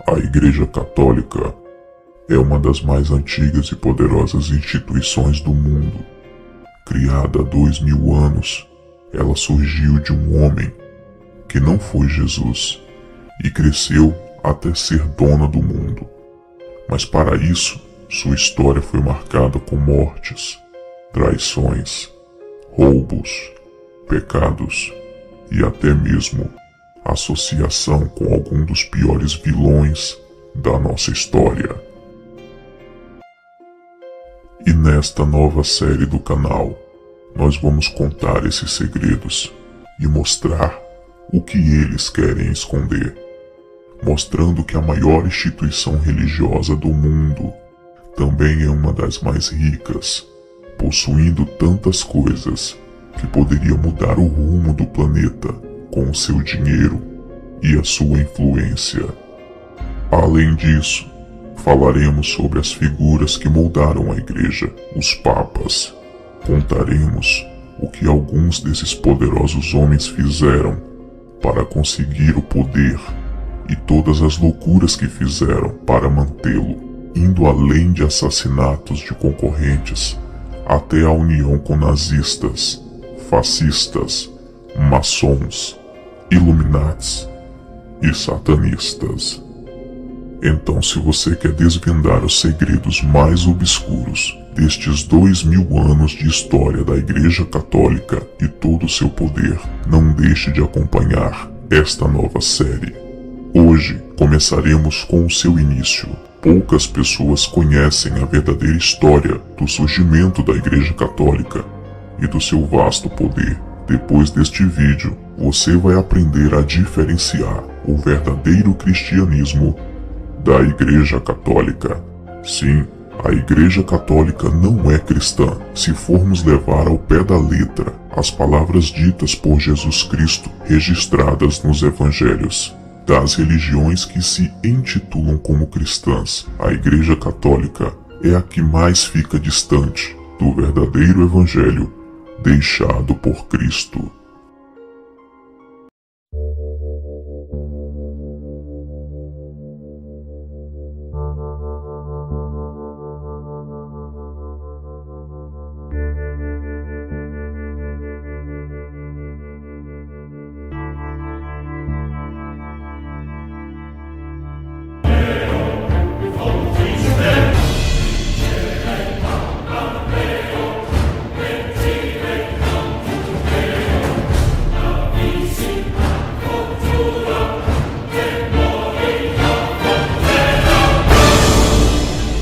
A Igreja Católica é uma das mais antigas e poderosas instituições do mundo. Criada há 2000 anos, ela surgiu de um homem que não foi Jesus e cresceu até ser dona do mundo. Mas para isso, sua história foi marcada com mortes, traições, roubos, pecados e até mesmo associação com algum dos piores vilões da nossa história. E nesta nova série do canal, nós vamos contar esses segredos e mostrar o que eles querem esconder, mostrando que a maior instituição religiosa do mundo também é uma das mais ricas, possuindo tantas coisas que poderia mudar o rumo do planeta com o seu dinheiro e a sua influência. Além disso, falaremos sobre as figuras que moldaram a Igreja, os papas. Contaremos o que alguns desses poderosos homens fizeram para conseguir o poder e todas as loucuras que fizeram para mantê-lo, indo além de assassinatos de concorrentes até a união com nazistas, fascistas, maçons, iluminatis e satanistas. Então, se você quer desvendar os segredos mais obscuros destes 2000 anos de história da Igreja Católica e todo o seu poder, não deixe de acompanhar esta nova série. Hoje começaremos com o seu início. Poucas pessoas conhecem a verdadeira história do surgimento da Igreja Católica e do seu vasto poder. Depois deste vídeo, você vai aprender a diferenciar o verdadeiro cristianismo da Igreja Católica. Sim, a Igreja Católica não é cristã, se formos levar ao pé da letra as palavras ditas por Jesus Cristo registradas nos Evangelhos. Das religiões que se intitulam como cristãs, a Igreja Católica é a que mais fica distante do verdadeiro Evangelho deixado por Cristo.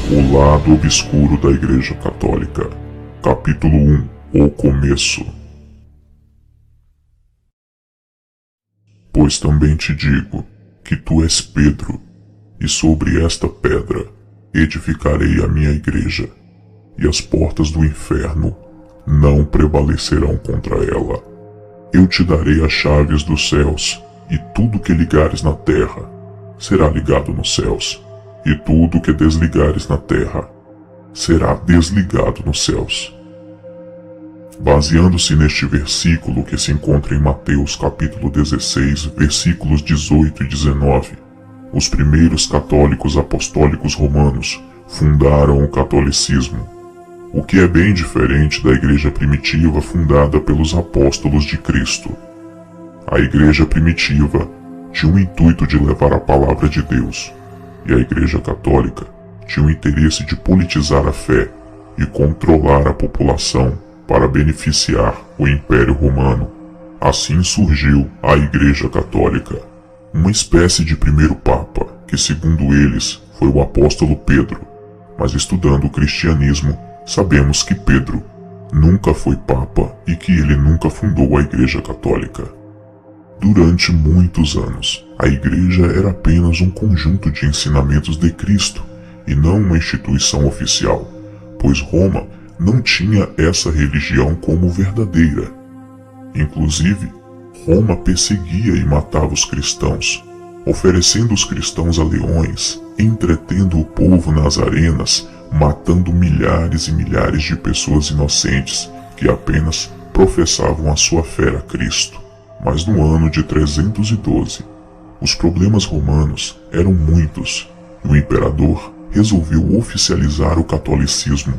O lado obscuro da Igreja Católica. Capítulo 1. O começo. Pois também te digo que tu és Pedro, e sobre esta pedra edificarei a minha igreja, e as portas do inferno não prevalecerão contra ela. Eu te darei as chaves dos céus, e tudo que ligares na terra será ligado nos céus, e tudo que desligares na terra será desligado nos céus. Baseando-se neste versículo que se encontra em Mateus capítulo 16, versículos 18 e 19, os primeiros católicos apostólicos romanos fundaram o catolicismo, o que é bem diferente da igreja primitiva fundada pelos apóstolos de Cristo. A igreja primitiva tinha o intuito de levar a palavra de Deus, e a Igreja Católica tinha o interesse de politizar a fé e controlar a população para beneficiar o Império Romano. Assim surgiu a Igreja Católica, uma espécie de primeiro Papa, que segundo eles foi o apóstolo Pedro, mas estudando o cristianismo, sabemos que Pedro nunca foi Papa e que ele nunca fundou a Igreja Católica. Durante muitos anos, a Igreja era apenas um conjunto de ensinamentos de Cristo e não uma instituição oficial, pois Roma não tinha essa religião como verdadeira. Inclusive, Roma perseguia e matava os cristãos, oferecendo os cristãos a leões, entretendo o povo nas arenas, matando milhares e milhares de pessoas inocentes que apenas professavam a sua fé a Cristo. Mas no ano de 312, Os problemas romanos eram muitos e o imperador resolveu oficializar o catolicismo.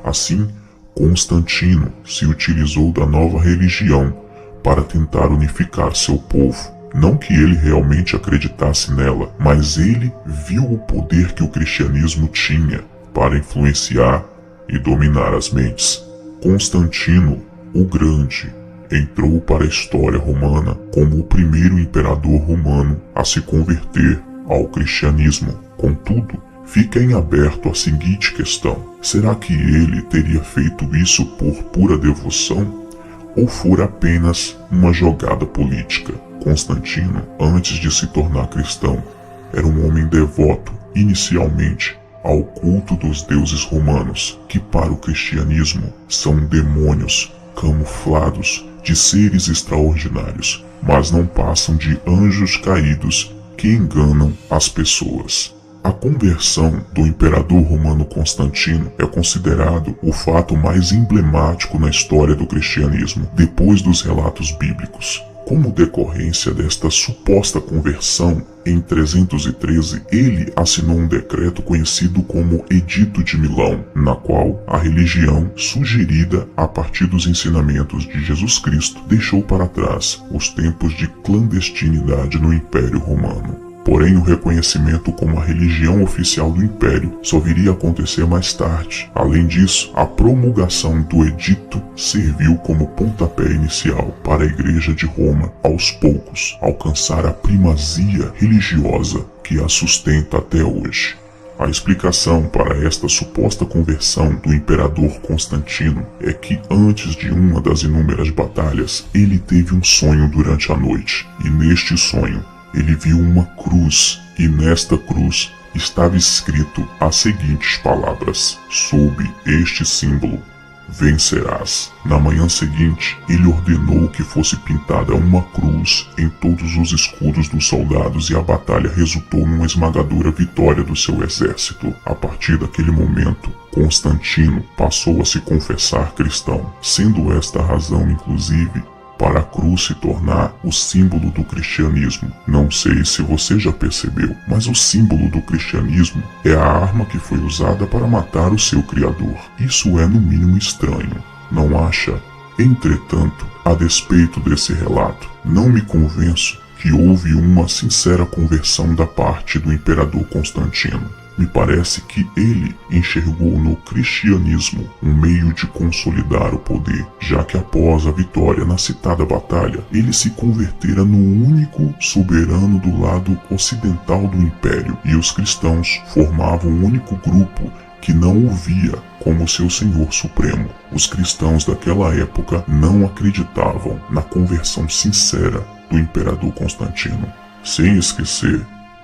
Assim, Constantino se utilizou da nova religião para tentar unificar seu povo. Não que ele realmente acreditasse nela, mas ele viu o poder que o cristianismo tinha para influenciar e dominar as mentes. Constantino, o Grande, entrou para a história romana como o primeiro imperador romano a se converter ao cristianismo. Contudo, fica em aberto a seguinte questão: será que ele teria feito isso por pura devoção ou fora apenas uma jogada política? Constantino, antes de se tornar cristão, era um homem devoto inicialmente ao culto dos deuses romanos, que para o cristianismo são demônios camuflados de seres extraordinários, mas não passam de anjos caídos que enganam as pessoas. A conversão do imperador romano Constantino é considerado o fato mais emblemático na história do cristianismo, depois dos relatos bíblicos. Como decorrência desta suposta conversão, em 313 ele assinou um decreto conhecido como Edito de Milão, na qual a religião, sugerida a partir dos ensinamentos de Jesus Cristo, deixou para trás os tempos de clandestinidade no Império Romano. Porém, o reconhecimento como a religião oficial do Império só viria a acontecer mais tarde. Além disso, a promulgação do edito serviu como pontapé inicial para a Igreja de Roma, aos poucos, alcançar a primazia religiosa que a sustenta até hoje. A explicação para esta suposta conversão do imperador Constantino é que antes de uma das inúmeras batalhas, ele teve um sonho durante a noite, e neste sonho, ele viu uma cruz, e nesta cruz estava escrito as seguintes palavras: sob este símbolo vencerás. Na manhã seguinte, ele ordenou que fosse pintada uma cruz em todos os escudos dos soldados e a batalha resultou numa esmagadora vitória do seu exército. A partir daquele momento, Constantino passou a se confessar cristão, sendo esta a razão, inclusive, para a cruz se tornar o símbolo do cristianismo. Não sei se você já percebeu, mas o símbolo do cristianismo é a arma que foi usada para matar o seu Criador. Isso é no mínimo estranho, não acha? Entretanto, a despeito desse relato, não me convenço que houve uma sincera conversão da parte do imperador Constantino. Me parece que ele enxergou no cristianismo um meio de consolidar o poder, já que após a vitória na citada batalha, ele se convertera no único soberano do lado ocidental do império, e os cristãos formavam um único grupo que não o via como seu Senhor Supremo. Os cristãos daquela época não acreditavam na conversão sincera do imperador Constantino. Sem esquecer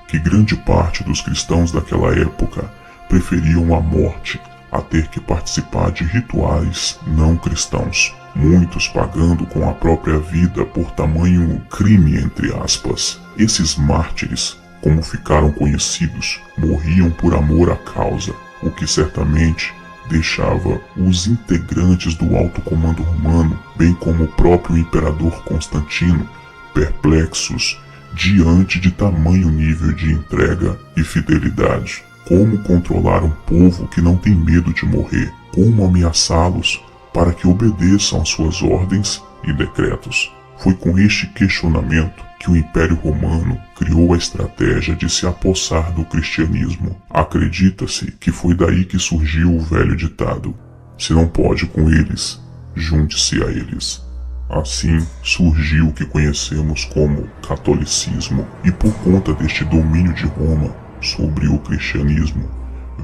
que grande parte dos cristãos daquela época preferiam a morte a ter que participar de rituais não cristãos, muitos pagando com a própria vida por tamanho crime, entre aspas. Esses mártires, como ficaram conhecidos, morriam por amor à causa, o que certamente deixava os integrantes do alto comando romano, bem como o próprio imperador Constantino, perplexos diante de tamanho nível de entrega e fidelidade. Como controlar um povo que não tem medo de morrer? Como ameaçá-los para que obedeçam às suas ordens e decretos? Foi com este questionamento que o Império Romano criou a estratégia de se apossar do cristianismo. Acredita-se que foi daí que surgiu o velho ditado: se não pode com eles, junte-se a eles. Assim surgiu o que conhecemos como catolicismo, e por conta deste domínio de Roma sobre o cristianismo,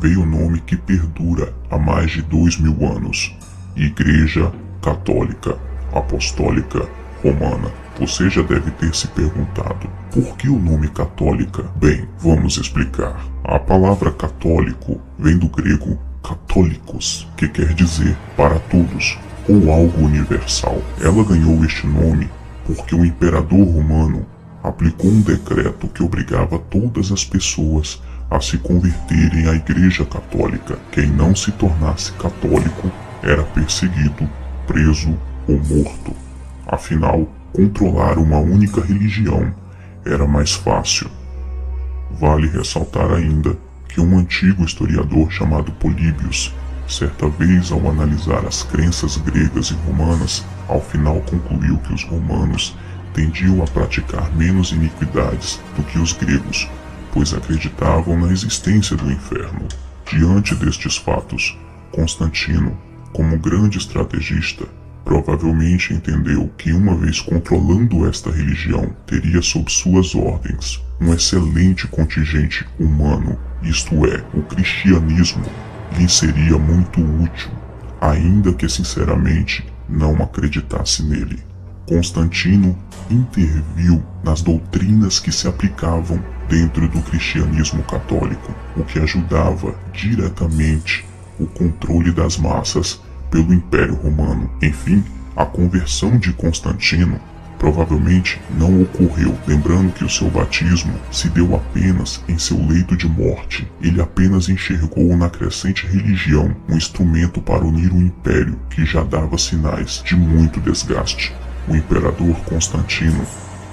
veio o nome que perdura há mais de 2000 anos: Igreja Católica Apostólica Romana. Você já deve ter se perguntado, por que o nome católica? Bem, vamos explicar. A palavra católico vem do grego católicos, que quer dizer para todos, ou algo universal. Ela ganhou este nome porque o imperador romano aplicou um decreto que obrigava todas as pessoas a se converterem à Igreja Católica. Quem não se tornasse católico era perseguido, preso ou morto. Afinal, controlar uma única religião era mais fácil. Vale ressaltar ainda que um antigo historiador chamado Políbios, certa vez ao analisar as crenças gregas e romanas, ao final concluiu que os romanos tendiam a praticar menos iniquidades do que os gregos, pois acreditavam na existência do inferno. Diante destes fatos, Constantino, como grande estrategista, provavelmente entendeu que, uma vez controlando esta religião, teria sob suas ordens um excelente contingente humano, isto é, o cristianismo, lhe seria muito útil, ainda que sinceramente não acreditasse nele. Constantino interviu nas doutrinas que se aplicavam dentro do cristianismo católico, o que ajudava diretamente o controle das massas pelo Império Romano. Enfim, a conversão de Constantino provavelmente não ocorreu, lembrando que o seu batismo se deu apenas em seu leito de morte. Ele apenas enxergou na crescente religião um instrumento para unir o império que já dava sinais de muito desgaste. O imperador Constantino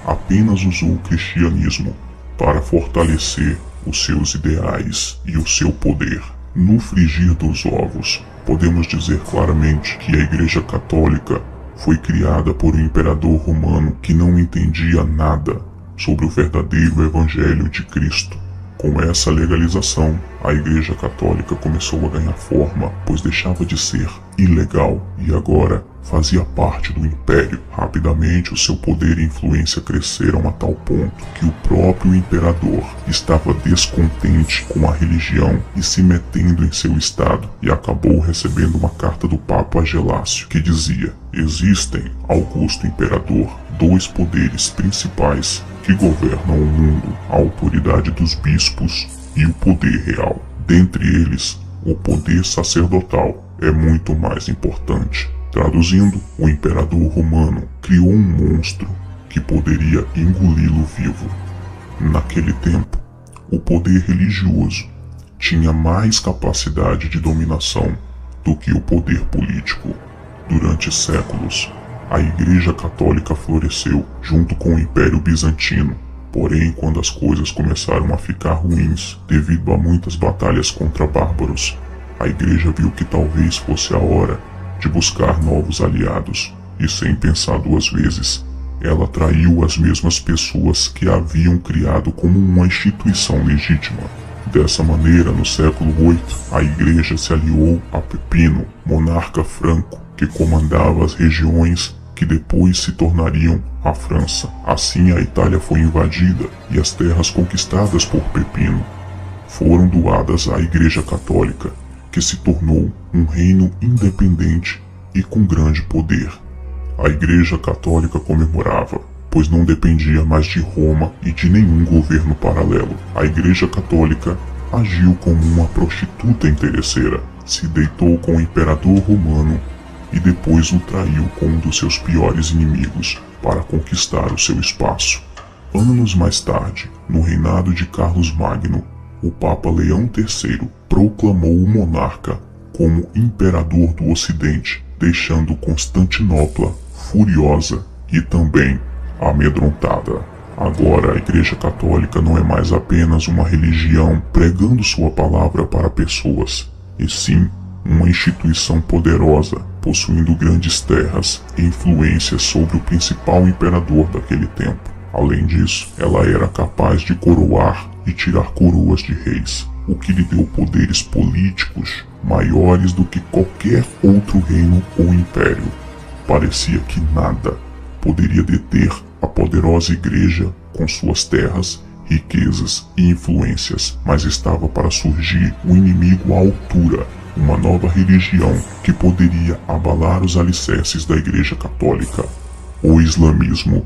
apenas usou o cristianismo para fortalecer os seus ideais e o seu poder. No frigir dos ovos, podemos dizer claramente que a Igreja Católica foi criada por um imperador romano que não entendia nada sobre o verdadeiro Evangelho de Cristo. Com essa legalização, a Igreja Católica começou a ganhar forma, pois deixava de ser ilegal e agora fazia parte do Império. Rapidamente, o seu poder e influência cresceram a tal ponto que o próprio imperador estava descontente com a religião e se metendo em seu estado, e acabou recebendo uma carta do Papa Gelácio que dizia: existem, Augusto Imperador, dois poderes principais que governam o mundo, a autoridade dos bispos e o poder real. Dentre eles, o poder sacerdotal é muito mais importante. Traduzindo, o imperador romano criou um monstro que poderia engoli-lo vivo. Naquele tempo, o poder religioso tinha mais capacidade de dominação do que o poder político. Durante séculos, a Igreja Católica floresceu junto com o Império Bizantino. Porém, quando as coisas começaram a ficar ruins devido a muitas batalhas contra bárbaros, a Igreja viu que talvez fosse a hora de buscar novos aliados, e sem pensar duas vezes, ela traiu as mesmas pessoas que a haviam criado como uma instituição legítima. Dessa maneira, no século VIII, a Igreja se aliou a Pepino, monarca franco, que comandava as regiões que depois se tornariam a França. Assim, a Itália foi invadida e as terras conquistadas por Pepino foram doadas à Igreja Católica, que se tornou um reino independente e com grande poder. A Igreja Católica comemorava, pois não dependia mais de Roma e de nenhum governo paralelo. A Igreja Católica agiu como uma prostituta interesseira, se deitou com o imperador romano e depois o traiu com um dos seus piores inimigos para conquistar o seu espaço. Anos mais tarde, no reinado de Carlos Magno, o Papa Leão III proclamou o monarca como imperador do Ocidente, deixando Constantinopla furiosa e também amedrontada. Agora a Igreja Católica não é mais apenas uma religião pregando sua palavra para pessoas, e sim uma instituição poderosa, possuindo grandes terras e influência sobre o principal imperador daquele tempo. Além disso, ela era capaz de coroar e tirar coroas de reis, o que lhe deu poderes políticos maiores do que qualquer outro reino ou império. Parecia que nada poderia deter a poderosa Igreja com suas terras, riquezas e influências, mas estava para surgir um inimigo à altura, uma nova religião que poderia abalar os alicerces da Igreja Católica: o islamismo.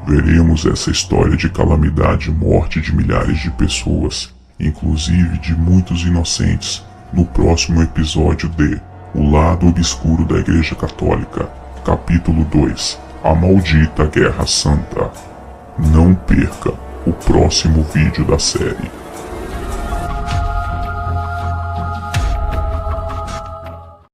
Veremos essa história de calamidade e morte de milhares de pessoas, inclusive de muitos inocentes, no próximo episódio de O Lado Obscuro da Igreja Católica, capítulo 2, A Maldita Guerra Santa. Não perca o próximo vídeo da série.